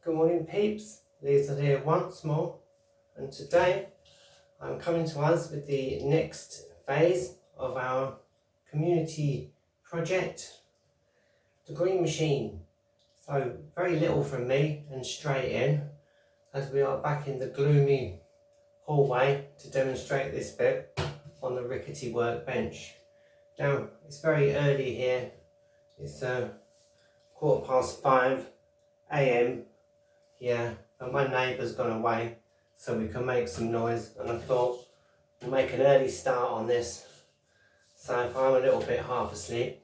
Good morning peeps, Liesl here once more, and today I'm coming to us with the next phase of our community project, the green machine. So very little from me and straight in, as we are back in the gloomy hallway to demonstrate this bit on the rickety workbench. Now it's very early here, it's 5:15 AM. Yeah, and my neighbour's gone away, so we can make some noise, and I thought we'll make an early start on this. So if I'm a little bit half asleep,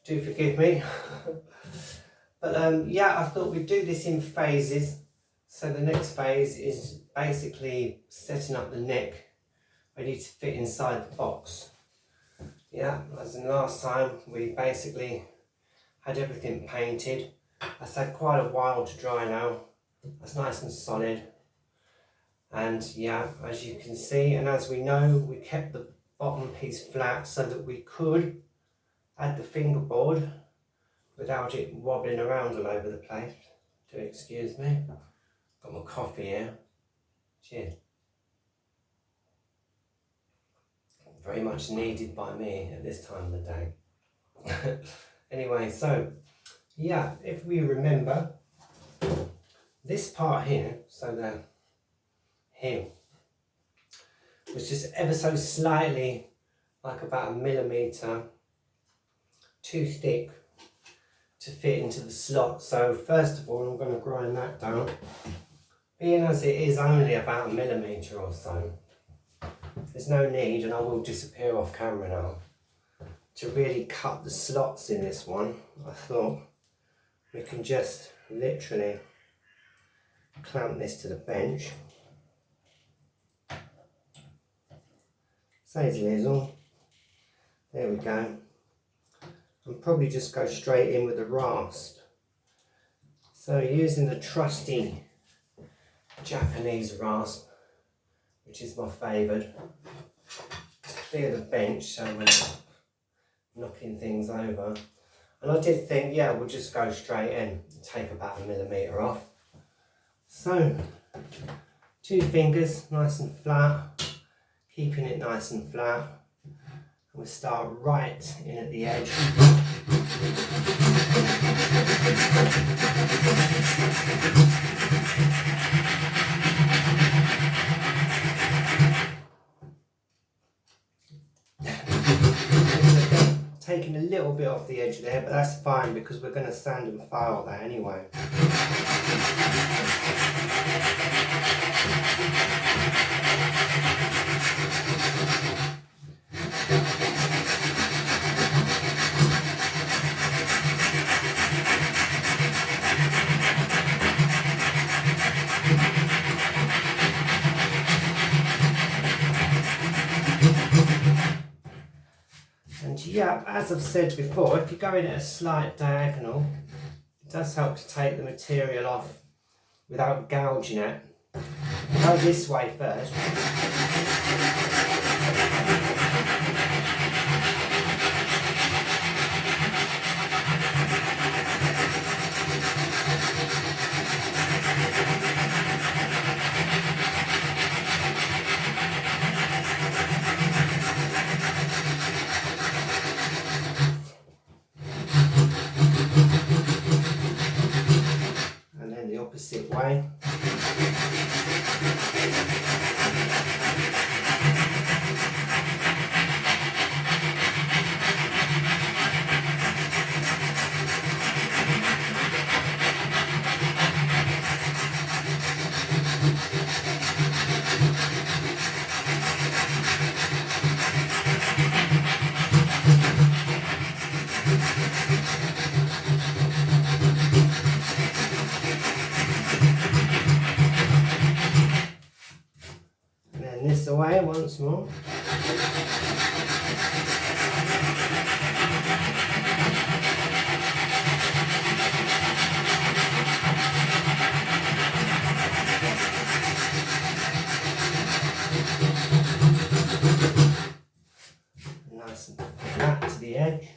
do forgive me. But yeah, I thought we'd do this in phases. So the next phase is basically setting up the neck, ready to fit inside the box. Yeah, as in last time, we basically had everything painted. That's had quite a while to dry now. That's nice and solid, and yeah, as you can see, and as we know, we kept the bottom piece flat so that we could add the fingerboard without it wobbling around all over the place. Do excuse me, got my coffee here. Cheers. Very much needed by me at this time of the day. Anyway, so yeah, if we remember, this part here, so the heel, was just ever so slightly, like about 1 millimetre too thick to fit into the slot. So first of all, I'm going to grind that down, being as it is only about 1 millimetre or so. There's no need, and I will disappear off camera now, to really cut the slots in this one. I thought we can just literally clamp this to the bench. Says Liesl. There we go. And probably just go straight in with the rasp. So using the trusty Japanese rasp, which is my favoured, to clear the bench so we're not knocking things over. And I did think, yeah, we'll just go straight in and take about 1 millimetre off. So, 2 fingers, nice and flat, keeping it nice and flat. And we'll start right in at the edge. Taking a little bit off the edge there, but that's fine because we're going to sand and file that anyway. And yeah, as I've said before, if you go in at a slight diagonal, it does help to take the material off without gouging it. Go this way first. Opposite way. This away once more. Nice and flat to the edge.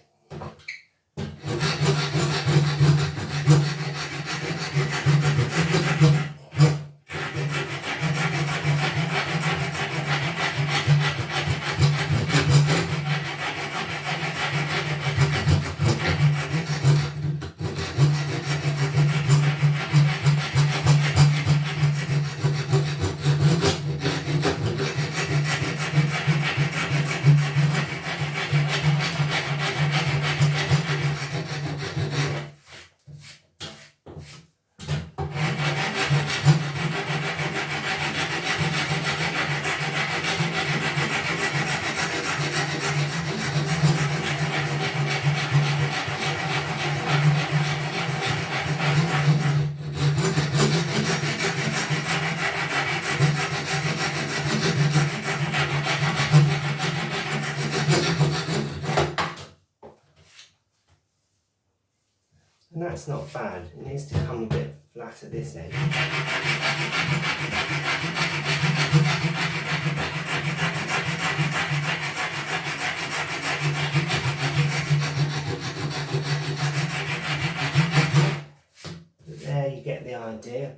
that's not bad. It needs to come a bit flat at this end. But there you get the idea.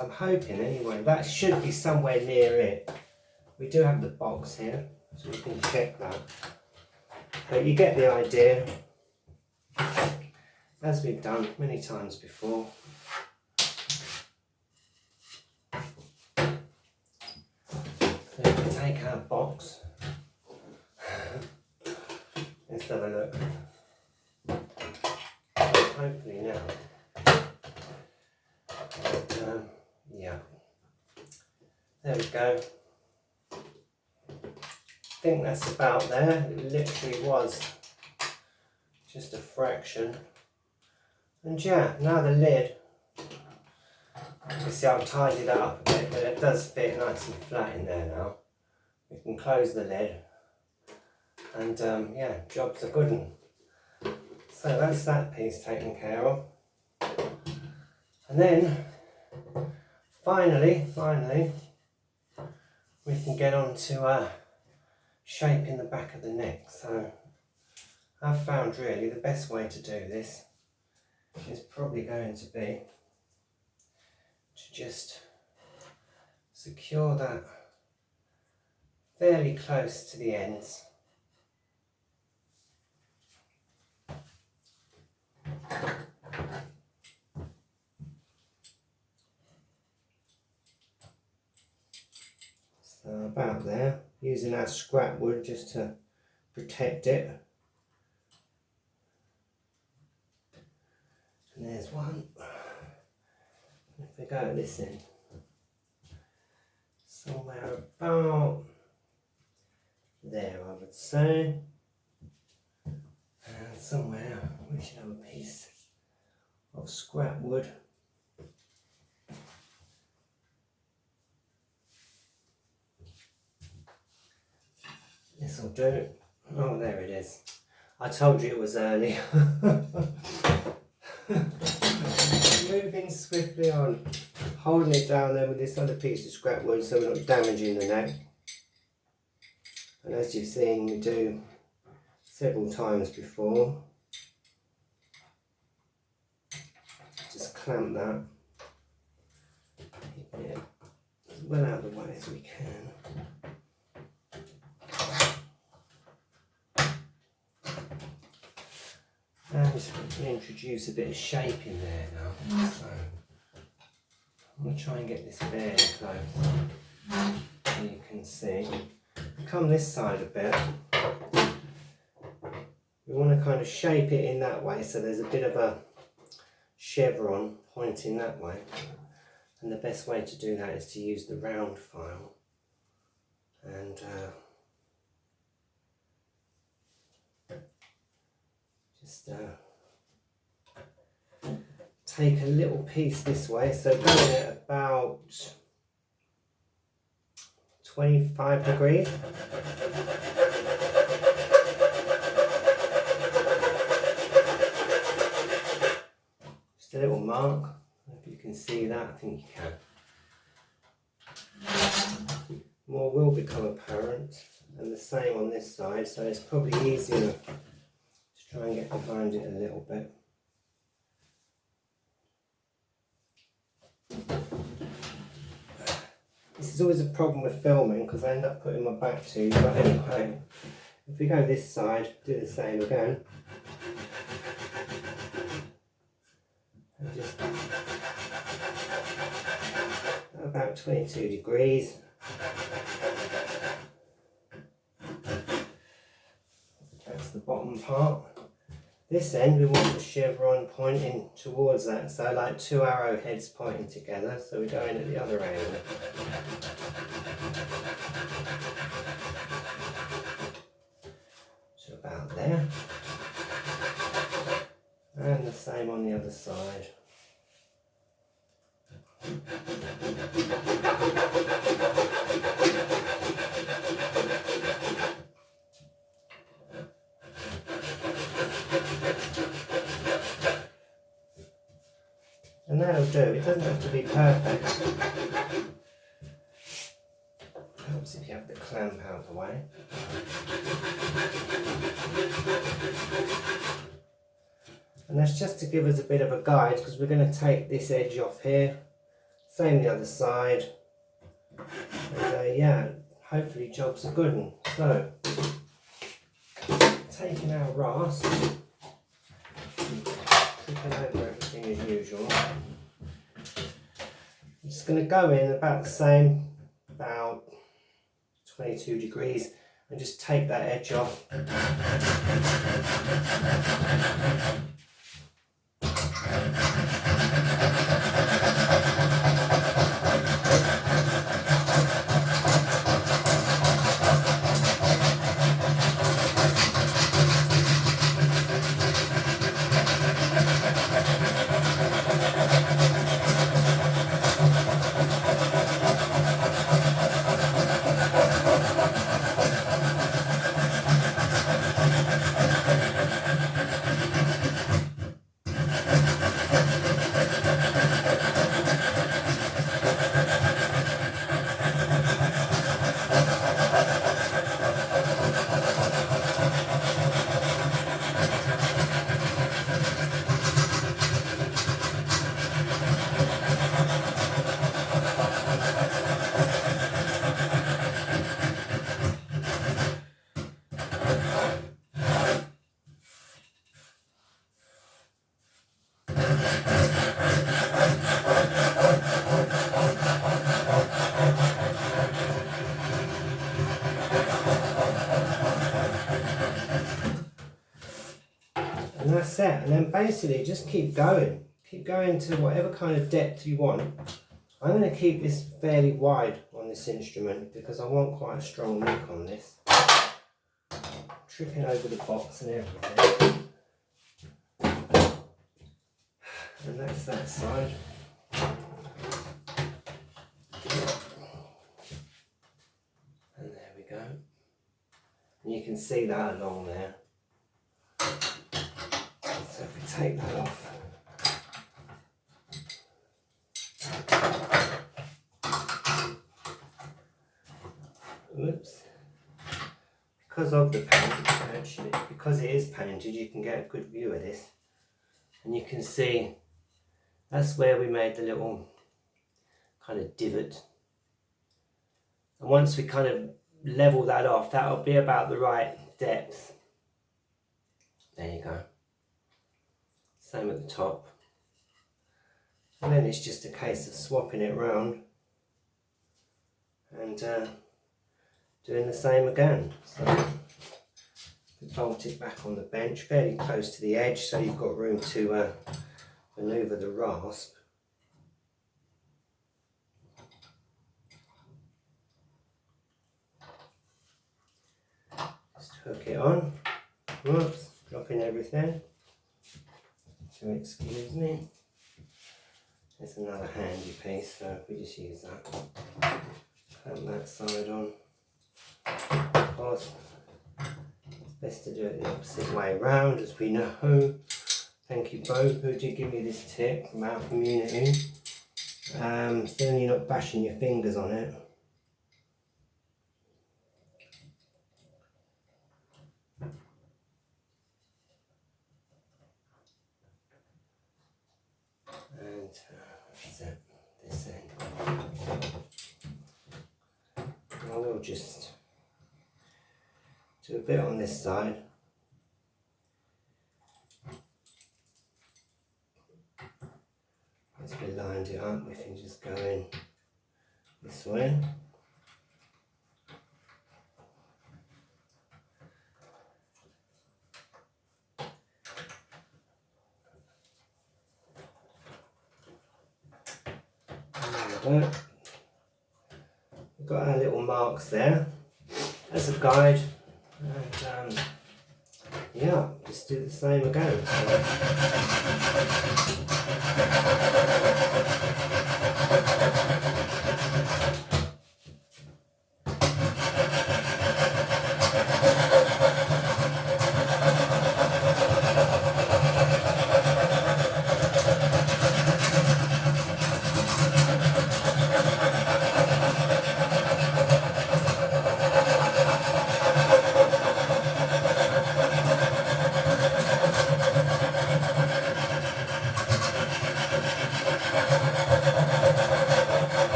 I'm hoping anyway, that should be somewhere near it. We do have the box here, so we can check that. But you get the idea, as we've done many times before. So we can take our box. Let's have a look. Hopefully now. Yeah, there we go. I think that's about there. It literally was just a fraction. And yeah, now the lid. You see I've tidied that up a bit, but it does fit nice and flat in there now. We can close the lid. And yeah, job's a good one. So that's that piece taken care of. And then finally, we can get on to shaping the back of the neck. So I've found really the best way to do this is probably going to be to just secure that fairly close to the ends. So about there, using our scrap wood just to protect it. And there's one. If we go at this end, somewhere about there I would say. And somewhere we should have a piece of scrap wood. This will do. Oh, there it is. I told you it was early. Moving swiftly on, holding it down there with this other piece of scrap wood so we're not damaging the neck. And as you've seen me do several times before, just clamp that, keep it as well out of the way as we can. And we can introduce a bit of shape in there now. So I'm going to try and get this fairly close so you can see. Come this side a bit. We want to kind of shape it in that way so there's a bit of a chevron pointing that way. And the best way to do that is to use the round file. And just take a little piece this way, so going at about 25 degrees. Just a little mark, if you can see that, I think you can. More will become apparent, and the same on this side, so it's probably easier to try and get behind it a little bit. This is always a problem with filming because I end up putting my back to you, but anyway, if we go this side, do the same again. And just 22 degrees. That's the bottom part. This end we want the chevron pointing towards that, so like two arrowheads pointing together, so we're going at the other angle. So about there. And the same on the other side. And that'll do, it doesn't have to be perfect. Helps if you have the clamp out of the way. And that's just to give us a bit of a guide, because we're going to take this edge off here. Same the other side. And yeah, hopefully job's a good one. So, taking our rasp, tripping over everything as usual. I'm just going to go in about the same, about 22 degrees, and just take that edge off. And that's it, and then basically just keep going to whatever kind of depth you want. I'm going to keep this fairly wide on this instrument because I want quite a strong nick on this. Tripping over the box and everything. And that's that side. And there we go. And you can see that along there. So if we take that off. Oops. Because of the painted actually, because it is painted, you can get a good view of this. And you can see that's where we made the little kind of divot. And once we kind of level that off, that'll be about the right depth. There you go. Same at the top. And then it's just a case of swapping it round and doing the same again. So we bolt it back on the bench fairly close to the edge so you've got room to manoeuvre the rasp. Just hook it on. Whoops, dropping everything. So excuse me. There's another handy piece, so we just use that. Clamp that side on. Of course, it's best to do it the opposite way round, as we know. Thank you, Bo, who did give me this tip from our community. So then you're not bashing your fingers on it. And that's it, this end. I will just do a bit on this side. As we lined it up, we can just go in this way. We've got our little marks there as a guide, and yeah, just do the same again.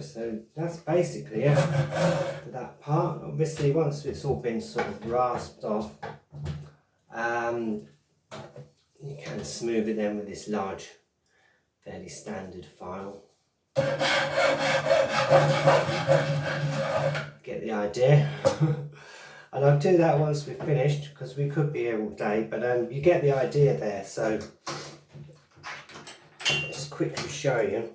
So that's basically it for that part. Obviously once it's all been sort of rasped off, you can smooth it then with this large, fairly standard file. Get the idea. And I'll do that once we're finished, because we could be here all day, but you get the idea there. So just quickly show you.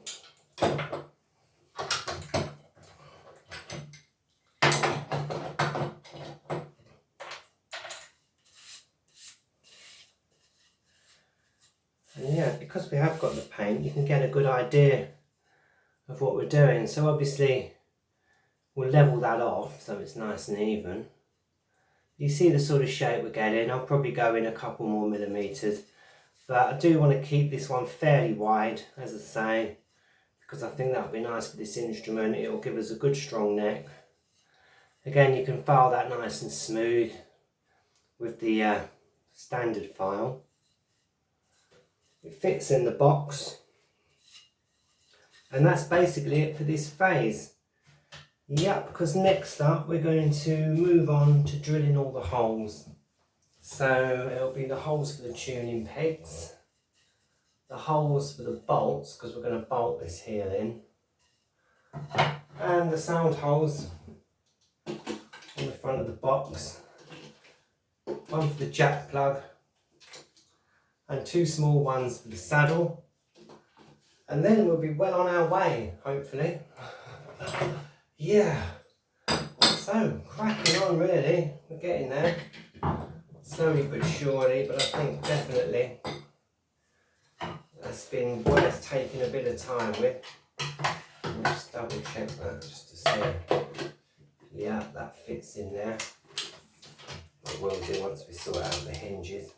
And yeah, because we have got the paint, you can get a good idea of what we're doing. So obviously we'll level that off so it's nice and even. You see the sort of shape we're getting. I'll probably go in a couple more millimeters, but I do want to keep this one fairly wide, as I say, because I think that'll be nice for this instrument. It'll give us a good strong neck. Again, you can file that nice and smooth with the standard file. It fits in the box, and that's basically it for this phase. Yep, because next up we're going to move on to drilling all the holes. So it'll be the holes for the tuning pegs, the holes for the bolts, because we're going to bolt this here in, and the sound holes on the front of the box, one for the jack plug, and two small ones for the saddle, and then we'll be well on our way, hopefully. Yeah, so cracking on really, we're getting there, slowly but surely, but I think definitely that's been worth taking a bit of time with. Let me just double check that just to see. Yeah, that fits in there. It will do once we sort out the hinges.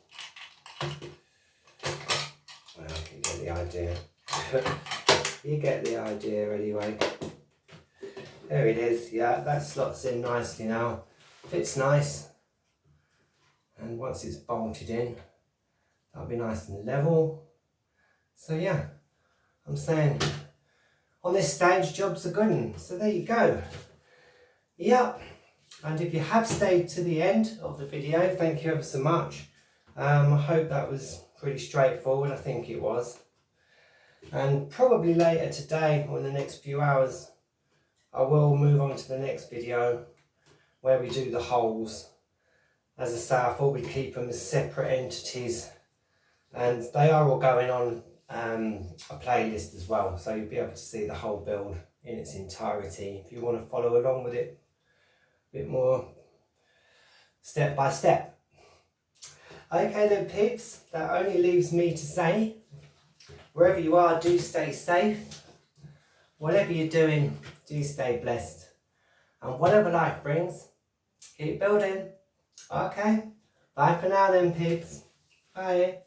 Well, you get the idea. You get the idea anyway. There it is. Yeah, that slots in nicely now. Fits nice. And once it's bolted in, that'll be nice and level. So yeah, I'm saying on this stage, jobs are good. So there you go. Yep. And if you have stayed to the end of the video, thank you ever so much. I hope that was pretty straightforward. I think it was. And probably later today or in the next few hours, I will move on to the next video where we do the holes. As I say, I thought we'd keep them as separate entities, and they are all going on a playlist as well, so you'll be able to see the whole build in its entirety if you want to follow along with it a bit more step by step. Okay then peeps, that only leaves me to say, wherever you are, do stay safe. Whatever you're doing, do stay blessed. And whatever life brings, keep building. Okay, bye for now then peeps. Bye.